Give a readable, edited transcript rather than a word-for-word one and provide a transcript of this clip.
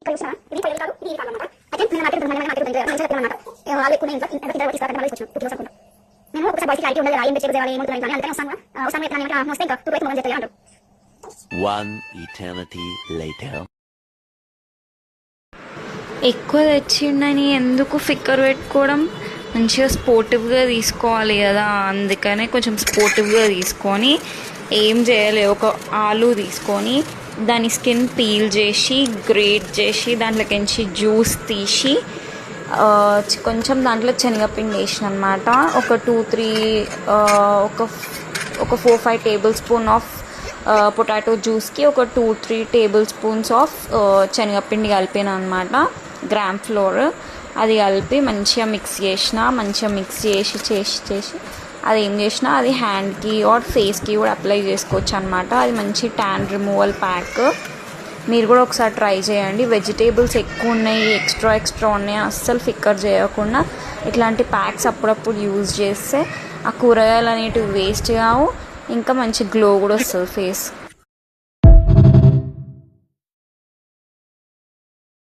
ఇక్కడ చూసినా ఇది ఫైనల్ కాదు, ఇది కాదన్నమాట. అయితే నేను మార్కెట్ మంచిగా చెప్పానమాట. వాళ్ళు ఎక్కువ ఇంట్లో తీసుకుంటారు మళ్ళీ వచ్చాను పుట్టి వస్తాను. నేను ఒకసారి బయటికి క్లారిటీ ఉండదు, ఏం చేయాలి ఏముంటుంది అని అంతే వస్తాను. వస్తాను ఎట్లా వస్తే ఇంకా టూ మొదలు చెప్తాను. 1 eternity later. ఎక్కువ తెచ్చిండని ఎందుకు ఫిక్కర్ పెట్టుకోవడం, మంచిగా స్పోర్టివ్గా తీసుకోవాలి కదా, అందుకనే కొంచెం స్పోర్టివ్గా తీసుకొని ఏం చేయాలి, ఒక ఆలు తీసుకొని దాని స్కిన్ పీల్ చేసి గ్రేట్ చేసి దాంట్లోకించి జ్యూస్ తీసి కొంచెం దాంట్లో శనగపిండి వేసిన అనమాట. ఒక 2-3 ఒక 4-5 టేబుల్ స్పూన్ ఆఫ్ పొటాటో జ్యూస్కి ఒక 2-3 టేబుల్ స్పూన్స్ ఆఫ్ శనగపిండి కలిపిన అనమాట, గ్రామ్ ఫ్లోర్. అది కలిపి మంచిగా మిక్స్ చేసి అది ఏం చేసినా అది హ్యాండ్కి ఆర్ ఫేస్కి కూడా అప్లై చేసుకోవచ్చు అనమాట. అది మంచి ట్యాన్ రిమూవల్ ప్యాక్. మీరు కూడా ఒకసారి ట్రై చేయండి. వెజిటేబుల్స్ ఎక్కువ ఉన్నాయి, ఎక్స్ట్రా ఉన్నాయి, అస్సలు ఫిక్కర్ చేయకుండా ఇట్లాంటి ప్యాక్స్ అప్పుడప్పుడు యూజ్ చేస్తే ఆ కూరగాయలు అనేటివి వేస్ట్ కావు, ఇంకా మంచి గ్లో కూడా వస్తుంది ఫేస్.